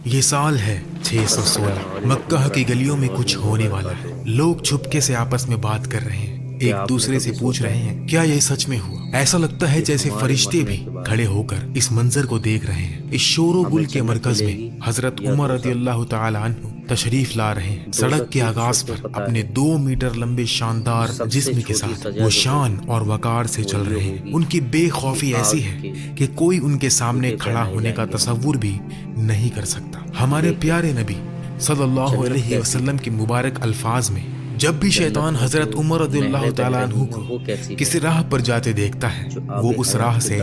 یہ سال ہے 616۔ مکہ کی گلیوں میں کچھ ہونے والا ہے۔ لوگ چھپکے سے آپس میں بات کر رہے ہیں، ایک دوسرے سے پوچھ رہے ہیں کیا یہ سچ میں ہوا۔ ایسا لگتا ہے جیسے فرشتے بھی کھڑے ہو کر اس منظر کو دیکھ رہے ہیں۔ اس شور و گل کے مرکز میں حضرت عمر رضی اللہ تعالی عنہ تشریف لا رہے ہیں۔ سڑک کے آغاز پر اپنے 2 میٹر لمبے شاندار جسم کے ساتھ وہ شان اور وقار سے چل رہے ہیں۔ ان کی بے خوفی ایسی ہے کہ کوئی ان کے سامنے کھڑا ہونے کا تصور بھی نہیں کر سکتا۔ ہمارے پیارے نبی صلی اللہ علیہ وسلم کے مبارک الفاظ میں جب بھی شیطان حضرت عمر رضی اللہ تعالیٰ عنہ کو کسی راہ پر جاتے دیکھتا ہے وہ اس راہ سے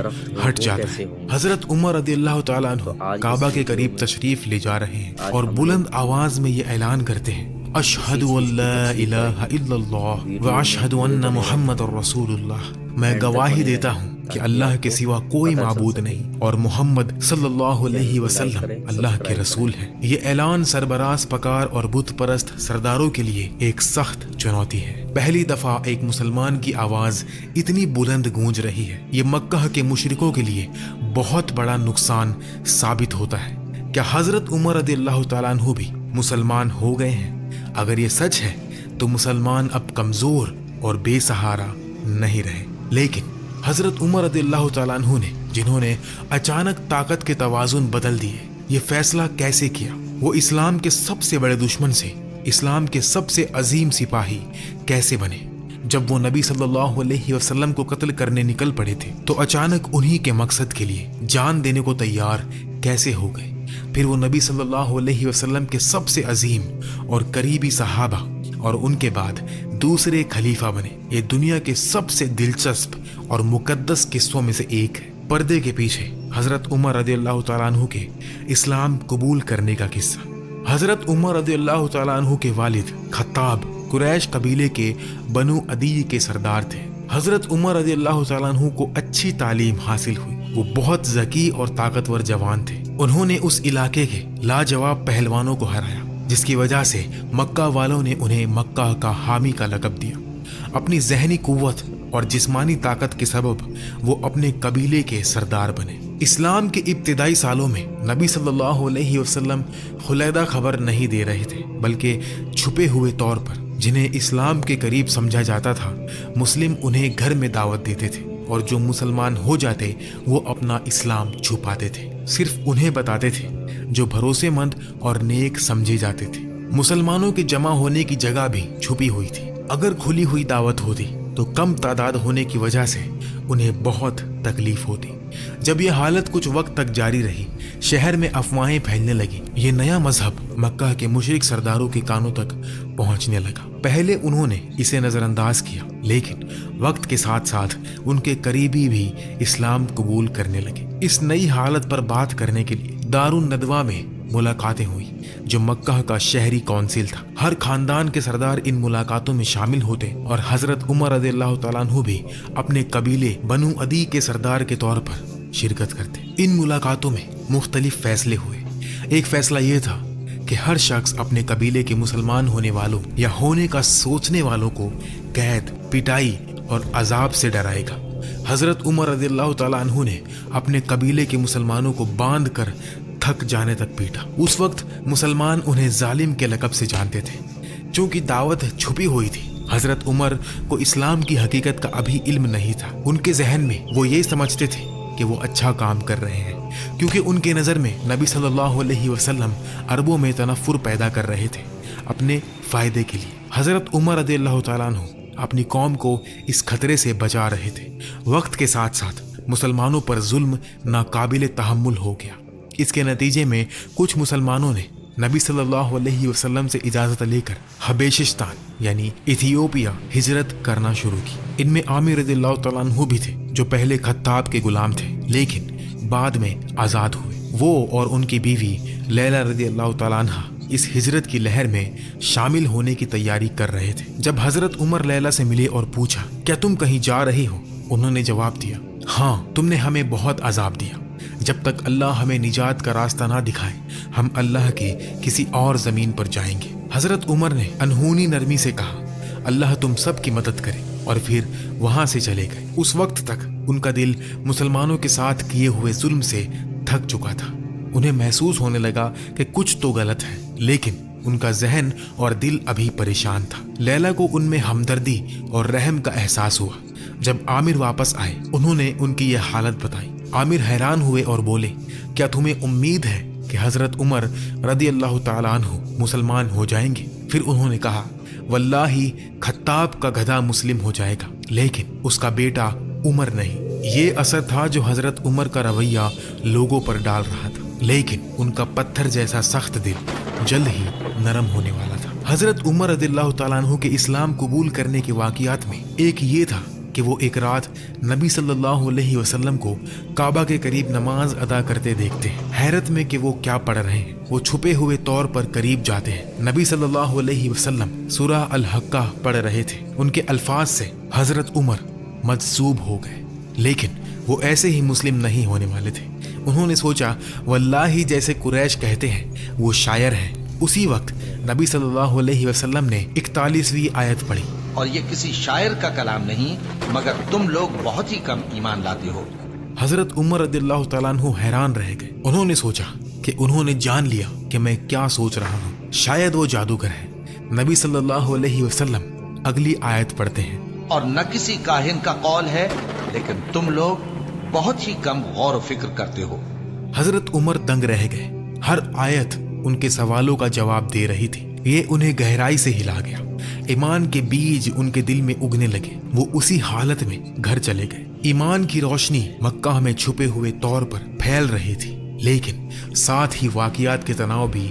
ہٹ جاتا ہے۔ حضرت عمر رضی اللہ تعالیٰ عنہ کعبہ کے قریب تشریف لے جا رہے ہیں اور بلند آواز میں یہ اعلان کرتے ہیں، اشہد ان لا الہ الا اللہ واشہد ان محمد رسول اللہ۔ میں گواہی دیتا ہوں کہ اللہ کے سوا کوئی معبود نہیں اور محمد صلی اللہ علیہ وسلم اللہ کے رسول ہیں۔ یہ اعلان سربراز پکار اور بت پرست سرداروں کے لیے ایک سخت چنوتی ہے۔ پہلی دفعہ ایک مسلمان کی آواز اتنی بلند گونج رہی ہے۔ یہ مکہ کے مشرکوں کے لیے بہت بڑا نقصان ثابت ہوتا ہے۔ کیا حضرت عمر رضی اللہ تعالیٰ عنہ بھی مسلمان ہو گئے ہیں؟ اگر یہ سچ ہے تو مسلمان اب کمزور اور بے سہارا نہیں رہے۔ لیکن حضرت عمر رضی اللہ تعالیٰ عنہ نے، جنہوں نے اچانک طاقت کے توازن بدل دیے، یہ فیصلہ کیسے کیا؟ وہ اسلام کے سب سے بڑے دشمن سے اسلام کے سب سے عظیم سپاہی کیسے بنے؟ جب وہ نبی صلی اللہ علیہ وسلم کو قتل کرنے نکل پڑے تھے تو اچانک انہی کے مقصد کے لیے جان دینے کو تیار کیسے ہو گئے؟ پھر وہ نبی صلی اللہ علیہ وسلم کے سب سے عظیم اور قریبی صحابہ اور ان کے بعد دوسرے خلیفہ بنے۔ یہ دنیا کے سب سے دلچسپ اور مقدس قصوں میں سے ایک ہے۔ پردے کے پیچھے حضرت عمر رضی اللہ تعالیٰ عنہ کے اسلام قبول کرنے کا قصہ۔ حضرت عمر رضی اللہ تعالیٰ عنہ کے والد خطاب قریش قبیلے کے بنو عدی کے سردار تھے۔ حضرت عمر رضی اللہ تعالیٰ عنہ کو اچھی تعلیم حاصل ہوئی۔ وہ بہت ذکی اور طاقتور جوان تھے۔ انہوں نے اس علاقے کے لاجواب پہلوانوں کو ہرایا، جس کی وجہ سے مکہ والوں نے انہیں مکہ کا حامی کا لقب دیا۔ اپنی ذہنی قوت اور جسمانی طاقت کے سبب وہ اپنے قبیلے کے سردار بنے۔ اسلام کے ابتدائی سالوں میں نبی صلی اللہ علیہ وسلم خلیدہ خبر نہیں دے رہے تھے، بلکہ چھپے ہوئے طور پر جنہیں اسلام کے قریب سمجھا جاتا تھا مسلم انہیں گھر میں دعوت دیتے تھے، اور جو مسلمان ہو جاتے وہ اپنا اسلام چھپاتے تھے، صرف انہیں بتاتے تھے جو بھروسے مند اور نیک سمجھے جاتے تھے۔ مسلمانوں کے جمع ہونے کی جگہ بھی چھپی ہوئی تھی۔ اگر کھلی ہوئی دعوت ہوتی تو کم تعداد ہونے کی وجہ سے انہیں بہت تکلیف ہوتی۔ جب یہ حالت کچھ وقت تک جاری رہی، شہر میں افواہیں پھیلنے لگی۔ یہ نیا مذہب مکہ کے مشرک سرداروں کے کانوں تک پہنچنے لگا۔ پہلے انہوں نے اسے نظر انداز کیا، لیکن وقت کے ساتھ ساتھ ان کے قریبی بھی اسلام قبول کرنے لگے۔ اس نئی حالت پر بات کرنے کے لیے دارالندوہ میں ملاقاتیں ہوئی، جو مکہ کا شہری کونسل تھا۔ ہر خاندان کے سردار ان ملاقاتوں میں شامل ہوتے اور حضرت عمر رضی اللہ تعالیٰ عنہ بھی اپنے قبیلے بنو عدی کے سردار کے طور پر شرکت کرتے۔ ان ملاقاتوں میں مختلف فیصلے ہوئے۔ ایک فیصلہ یہ تھا کہ ہر شخص اپنے قبیلے کے مسلمان ہونے والوں یا ہونے کا سوچنے والوں کو قید، پٹائی اور عذاب سے ڈرائے گا۔ حضرت عمر رضی اللہ تعالیٰ عنہ نے اپنے قبیلے کے مسلمانوں کو باندھ کر تھک جانے تک پیٹا۔ اس وقت مسلمان انہیں ظالم کے لقب سے جانتے تھے، چونکہ دعوت چھپی ہوئی تھی۔ حضرت عمر کو اسلام کی حقیقت کا ابھی علم نہیں تھا۔ ان کے ذہن میں وہ یہ سمجھتے تھے کہ وہ اچھا کام کر رہے ہیں، کیونکہ ان کے نظر میں نبی صلی اللہ علیہ وسلم عربوں میں تنفر پیدا کر رہے تھے اپنے فائدے کے لیے۔ حضرت عمر رضی اللہ تعالیٰ عنہ اپنی قوم کو اس خطرے سے بچا رہے تھے۔ وقت کے ساتھ ساتھ مسلمانوں پر ظلم ناقابل تحمل ہو گیا۔ اس کے نتیجے میں کچھ مسلمانوں نے نبی صلی اللہ علیہ وسلم سے اجازت لے کر حبیشستان یعنی ایتھیوپیا ہجرت کرنا شروع کی۔ ان میں عامر رضی اللہ تعالیٰ عنہ بھی تھے، جو پہلے خطاب کے غلام تھے لیکن بعد میں آزاد ہوئے۔ وہ اور ان کی بیوی لیلا رضی اللہ تعالیٰ عنہ اس ہجرت کی لہر میں شامل ہونے کی تیاری کر رہے تھے۔ جب حضرت عمر لیلا سے ملے اور پوچھا کیا تم کہیں جا رہی ہو، انہوں نے جواب دیا، ہاں، تم نے ہمیں بہت عذاب دیا۔ جب تک اللہ ہمیں نجات کا راستہ نہ دکھائے ہم اللہ کی کسی اور زمین پر جائیں گے۔ حضرت عمر نے انہونی نرمی سے کہا، اللہ تم سب کی مدد کرے، اور پھر وہاں سے چلے گئے۔ اس وقت تک ان کا دل مسلمانوں کے ساتھ کیے ہوئے ظلم سے تھک چکا تھا۔ انہیں محسوس ہونے لگا کہ کچھ تو غلط ہے، لیکن ان کا ذہن اور دل ابھی پریشان تھا۔ لیلا کو ان میں ہمدردی اور رحم کا احساس ہوا۔ جب عامر واپس آئے انہوں نے ان کی یہ حالت بتائی۔ عامر حیران ہوئے اور بولے، کیا تمہیں امید ہے کہ حضرت عمر رضی اللہ تعالیٰ عنہ مسلمان ہو جائیں گے؟ پھر انہوں نے کہا، واللہ خطاب کا گدھا مسلم ہو جائے گا، لیکن اس کا بیٹا عمر نہیں۔ یہ اثر تھا جو حضرت عمر کا رویہ لوگوں پر ڈال رہا تھا، لیکن ان کا پتھر جیسا سخت دل جلد ہی نرم ہونے والا تھا۔ حضرت عمر رضی اللہ تعالیٰ عنہ کے اسلام قبول کرنے کے واقعات میں ایک یہ تھا کہ وہ ایک رات نبی صلی اللہ علیہ وسلم کو کعبہ کے قریب نماز ادا کرتے دیکھتے ہیں۔ حیرت میں کہ وہ کیا پڑھ رہے ہیں، وہ چھپے ہوئے طور پر قریب جاتے ہیں۔ نبی صلی اللہ علیہ وسلم سورہ الحقہ پڑھ رہے تھے۔ ان کے الفاظ سے حضرت عمر مجذوب ہو گئے، لیکن وہ ایسے ہی مسلم نہیں ہونے والے تھے۔ انہوں نے سوچا، واللہ جیسے قریش کہتے ہیں وہ شاعر ہیں۔ اسی وقت نبی صلی اللہ علیہ وسلم نے 41ویں آیت پڑھی، اور یہ کسی شاعر کا کلام نہیں مگر تم لوگ بہت ہی کم ایمان لاتے ہو۔ حضرت عمر رضی اللہ تعالیٰ عنہ حیران رہ گئے۔ انہوں نے سوچا کہ انہوں نے جان لیا کہ میں کیا سوچ رہا ہوں، شاید وہ جادوگر ہے۔ نبی صلی اللہ علیہ وسلم اگلی آیت پڑھتے ہیں، اور نہ کسی کاہن کا قول ہے لیکن تم لوگ بہت ہی کم غور و فکر کرتے ہو۔ حضرت عمر دنگ رہ گئے۔ ہر آیت ان کے سوالوں کا جواب دے رہی تھی۔ یہ انہیں گہرائی سے ہلا گیا۔ ایمان کے بیج ان کے دل میں اگنے لگے۔ وہ اسی حالت میں گھر چلے گئے۔ ایمان کی روشنی مکہ میں چھپے ہوئے طور پر پھیل رہی تھی، لیکن ساتھ ہی واقعات کے تناؤ بھی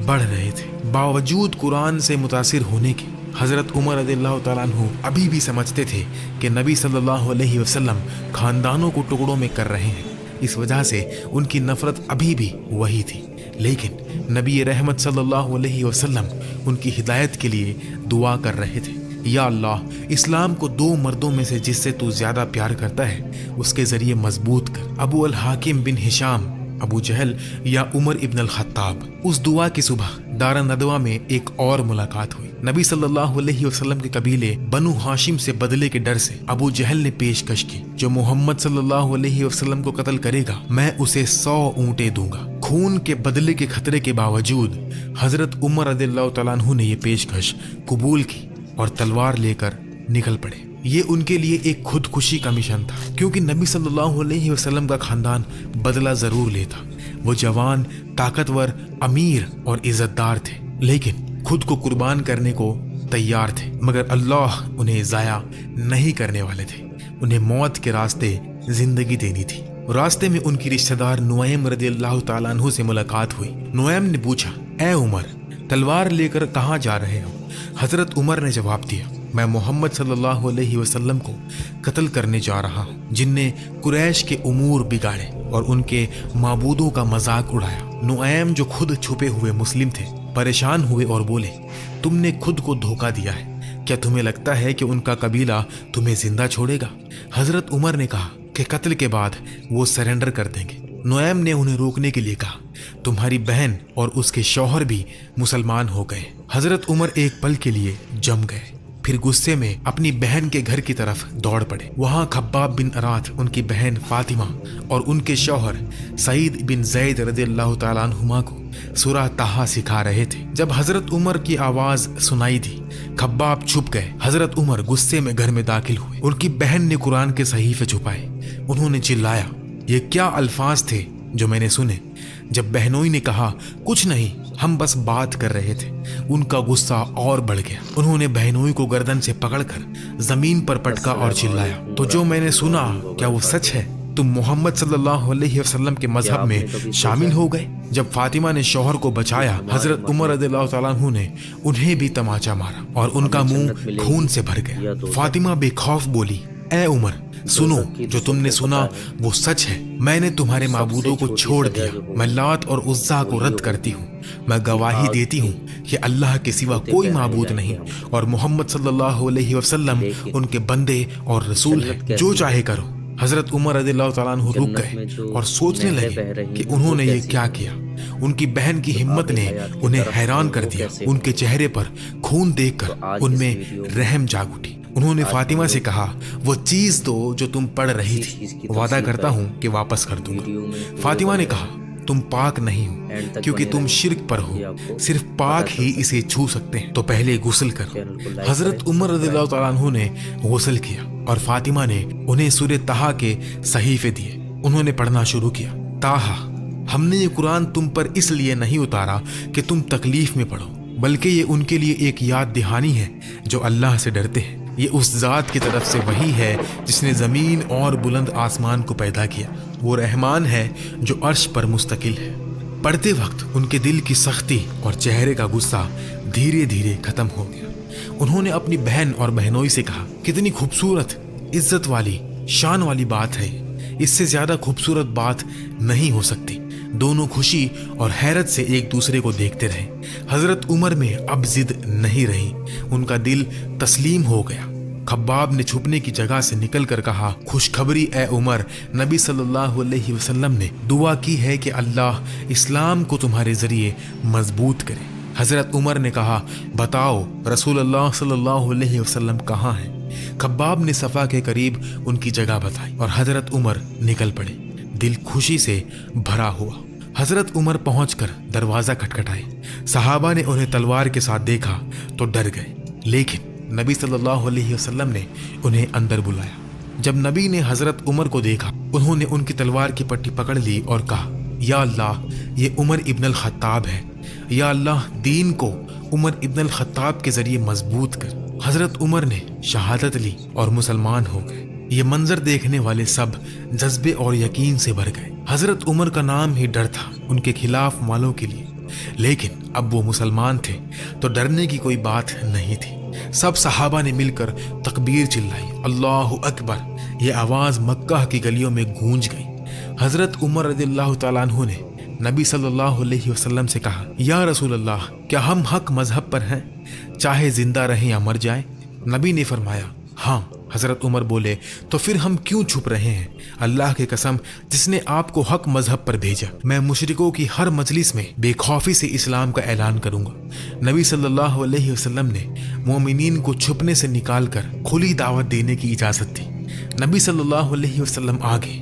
بڑھ رہے تھے۔ باوجود قرآن سے متاثر ہونے کے، حضرت عمر رضی اللہ تعالیٰ عنہ ابھی بھی سمجھتے تھے کہ نبی صلی اللہ علیہ وسلم خاندانوں کو ٹکڑوں میں کر رہے ہیں۔ اس وجہ سے ان کی نفرت ابھی بھی وہی تھی، لیکن نبی رحمت صلی اللہ علیہ وسلم ان کی ہدایت کے لیے دعا کر رہے تھے۔ یا اللہ، اسلام کو دو مردوں میں سے جس سے تو زیادہ پیار کرتا ہے اس کے ذریعے مضبوط کر، ابو الحاکم بن ہشام، ابو جہل یا عمر ابن الخطاب۔ اس دعا کی صبح دار ندوہ میں ایک اور ملاقات ہوئی۔ نبی صلی اللہ علیہ وسلم کے قبیلے بنو ہاشم سے بدلے کے ڈر سے ابو جہل نے پیشکش کی، جو محمد صلی اللہ علیہ وسلم کو قتل کرے گا میں اسے 100 اونٹیں دوں گا۔ خون کے بدلے کے خطرے کے باوجود حضرت عمر رضی اللہ تعالیٰ عنہ نے یہ پیشکش قبول کی اور تلوار لے کر نکل پڑے۔ یہ ان کے لیے ایک خودکشی کا مشن تھا، کیونکہ نبی صلی اللہ علیہ وسلم کا خاندان بدلہ ضرور لیتا۔ وہ جوان، طاقتور، امیر اور عزت دار تھے، لیکن خود کو قربان کرنے کو تیار تھے، مگر اللہ انہیں ضائع نہیں کرنے والے تھے۔ انہیں موت کے راستے زندگی دینی تھی۔ راستے میں ان کی رشتہ دار نعیم رضی اللہ تعالیٰ عنہ سے ملاقات ہوئی۔ نعیم نے پوچھا، اے عمر، تلوار لے کر کہاں جا رہے ہو؟ حضرت عمر نے جواب دیا، میں محمد صلی اللہ علیہ وسلم کو قتل کرنے جا رہا ہوں، جن نے قریش کے امور بگاڑے اور ان کے معبودوں کا مذاق اڑایا۔ نعیم، جو خود چھپے ہوئے مسلم تھے، پریشان ہوئے اور بولے، تم نے خود کو دھوکہ دیا ہے۔ کیا تمہیں لگتا ہے کہ ان کا قبیلہ تمہیں زندہ چھوڑے گا؟ حضرت عمر نے کہا کہ قتل کے بعد وہ سرنڈر کر دیں گے۔ نعیم نے انہیں روکنے کے لیے کہا، تمہاری بہن اور اس کے شوہر بھی مسلمان ہو گئے۔ حضرت عمر ایک پل کے لیے جم گئے، پھر غصے میں اپنی بہن کے گھر کی طرف دوڑ پڑے۔ وہاں خباب بن ارات ان کی بہن فاطمہ اور ان کے شوہر سعید بن زید رضی اللہ تعالیٰ عنہما کو سورہ طٰہٰ سکھا رہے تھے۔ جب حضرت عمر کی آواز سنائی دی، خباب چھپ گئے۔ حضرت عمر غصے میں گھر میں داخل ہوئے۔ ان کی بہن نے قرآن کے صحیفے چھپائے۔ انہوں نے چلایا، یہ کیا الفاظ تھے جو میں نے سنے؟ جب بہنوئی نے کہا، کچھ نہیں، ہم بس بات کر رہے تھے، ان کا غصہ اور بڑھ گیا۔ انہوں نے بہنوئی کو گردن سے پکڑ کر زمین پر پٹکا اور چلایا، تو جو میں نے سنا کیا وہ سچ ہے؟ تم محمد صلی اللہ علیہ وسلم کے مذہب میں شامل ہو گئے؟ جب فاطمہ نے شوہر کو بچایا، حضرت عمر رضی اللہ تعالیٰ عنہ نے انہیں بھی تماچا مارا اور ان کا منہ خون سے بھر گیا۔ فاطمہ بے خوف بولی، اے عمر، سنو، جو تم نے سنا وہ سچ ہے۔ میں نے تمہارے معبودوں کو چھوڑ دیا، میں لات اور عزا کو رد کرتی ہوں۔ میں گواہی دیتی ہوں کہ اللہ کے سوا کوئی معبود نہیں اور محمد صلی اللہ علیہ وسلم ان کے بندے اور رسول ہیں، جو چاہے کرو۔ حضرت عمر رضی اللہ تعالیٰ عنہ رک گئے اور سوچنے لگے کہ انہوں نے یہ کیا کیا۔ ان کی بہن کی ہمت نے انہیں حیران کر دیا۔ ان کے چہرے پر خون دیکھ کر ان میں رحم جاگ اٹھی۔ انہوں نے فاطمہ سے کہا، وہ چیز دو جو تم پڑھ رہی تھی، وعدہ کرتا ہوں کہ واپس کر دوں گا۔ فاطمہ نے کہا، تم پاک نہیں ہو کیونکہ تم شرک پر ہو، صرف پاک ہی اسے چھو سکتے ہیں، تو پہلے غسل کرو۔ حضرت عمر رضی اللہ تعالیٰ عنہ نے غسل کیا اور فاطمہ نے انہیں سورہ طٰہٰ کے صحیفے دیے۔ انہوں نے پڑھنا شروع کیا، طٰہٰ، ہم نے یہ قرآن تم پر اس لیے نہیں اتارا کہ تم تکلیف میں پڑھو، بلکہ یہ ان کے لیے ایک یاد دہانی ہے جو اللہ سے ڈرتے ہیں۔ یہ اس ذات کی طرف سے وحی ہے جس نے زمین اور بلند آسمان کو پیدا کیا، وہ رحمان ہے جو عرش پر مستقل ہے۔ پڑھتے وقت ان کے دل کی سختی اور چہرے کا غصہ دھیرے دھیرے ختم ہو گیا۔ انہوں نے اپنی بہن اور بہنوئی سے کہا، کتنی خوبصورت، عزت والی، شان والی بات ہے، اس سے زیادہ خوبصورت بات نہیں ہو سکتی۔ دونوں خوشی اور حیرت سے ایک دوسرے کو دیکھتے رہے۔ حضرت عمر میں اب ضد نہیں رہی، ان کا دل تسلیم ہو گیا۔ خباب نے چھپنے کی جگہ سے نکل کر کہا، خوشخبری اے عمر، نبی صلی اللہ علیہ وسلم نے دعا کی ہے کہ اللہ اسلام کو تمہارے ذریعے مضبوط کرے۔ حضرت عمر نے کہا، بتاؤ رسول اللہ صلی اللہ علیہ وسلم کہاں ہیں؟ خباب نے صفا کے قریب ان کی جگہ بتائی اور حضرت عمر نکل پڑے، دل خوشی سے بھرا ہوا۔ حضرت عمر پہنچ کر دروازہ کھٹکھٹائے۔ صحابہ نے انہیں تلوار کے ساتھ دیکھا تو ڈر گئے، لیکن نبی صلی اللہ علیہ وسلم نے انہیں اندر بلایا۔ جب نبی نے حضرت عمر کو دیکھا، انہوں نے ان کی تلوار کی پٹی پکڑ لی اور کہا، یا اللہ، یہ عمر ابن الخطاب ہے، یا اللہ دین کو عمر ابن الخطاب کے ذریعے مضبوط کر۔ حضرت عمر نے شہادت لی اور مسلمان ہو گئے۔ یہ منظر دیکھنے والے سب جذبے اور یقین سے بھر گئے۔ حضرت عمر کا نام ہی ڈر تھا ان کے خلاف والوں کے لیے، لیکن اب وہ مسلمان تھے تو ڈرنے کی کوئی بات نہیں تھی۔ سب صحابہ نے مل کر تکبیر چلائی، اللہ اکبر۔ یہ آواز مکہ کی گلیوں میں گونج گئی۔ حضرت عمر رضی اللہ تعالیٰ عنہ نے نبی صلی اللہ علیہ وسلم سے کہا، یا رسول اللہ، کیا ہم حق مذہب پر ہیں، چاہے زندہ رہیں یا مر جائیں؟ نبی نے فرمایا، ہاں۔ حضرت عمر بولے، تو پھر ہم کیوں چھپ رہے ہیں؟ اللہ کی قسم جس نے آپ کو حق مذہب پر بھیجا، میں مشرکوں کی ہر مجلس میں بے خوفی سے اسلام کا اعلان کروں گا۔ نبی صلی اللہ علیہ وسلم نے مومنین کو چھپنے سے نکال کر کھلی دعوت دینے کی اجازت دی۔ نبی صلی اللہ علیہ وسلم آگے،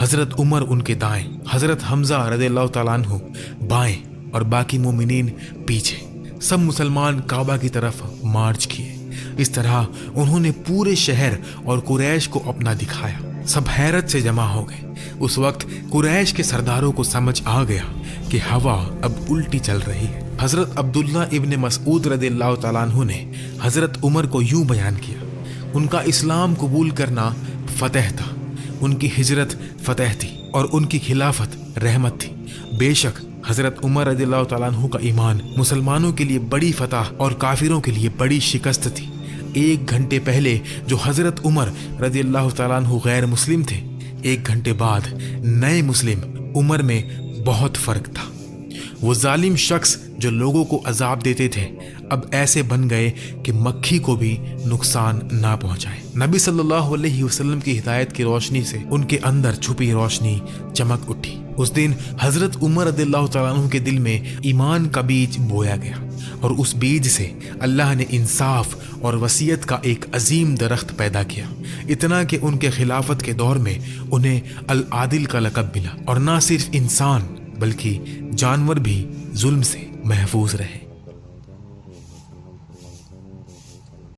حضرت عمر ان کے دائیں، حضرت حمزہ رضی اللہ تعالیٰ عنہ بائیں اور باقی مومنین پیچھے۔ سب مسلمان کعبہ کی طرف مارچ کیے۔ اس طرح انہوں نے پورے شہر اور قریش کو اپنا دکھایا۔ سب حیرت سے جمع ہو گئے۔ اس وقت قریش کے سرداروں کو سمجھ آ گیا کہ ہوا اب الٹی چل رہی ہے۔ حضرت عبداللہ ابن مسعود رضی اللہ تعالیٰ عنہ نے حضرت عمر کو یوں بیان کیا، ان کا اسلام قبول کرنا فتح تھا، ان کی ہجرت فتح تھی اور ان کی خلافت رحمت تھی۔ بے شک حضرت عمر رضی اللہ تعالیٰ عنہ کا ایمان مسلمانوں کے لیے بڑی فتح اور کافروں کے لیے بڑی شکست تھی۔ 1 گھنٹے پہلے جو حضرت عمر رضی اللہ تعالیٰ عنہ غیر مسلم تھے، 1 گھنٹے بعد نئے مسلم عمر میں بہت فرق تھا۔ وہ ظالم شخص جو لوگوں کو عذاب دیتے تھے اب ایسے بن گئے کہ مکھی کو بھی نقصان نہ پہنچائے۔ نبی صلی اللہ علیہ وسلم کی ہدایت کی روشنی سے ان کے اندر چھپی روشنی چمک اٹھی۔ اس دن حضرت عمر رضی اللہ تعالیٰ عنہ کے دل میں ایمان کا بیج بویا گیا اور اس بیج سے اللہ نے انصاف اور وصیت کا ایک عظیم درخت پیدا کیا، اتنا کہ ان کے خلافت کے دور میں انہیں العادل کا لقب ملا، اور نہ صرف انسان بلکہ جانور بھی ظلم سے محفوظ رہے۔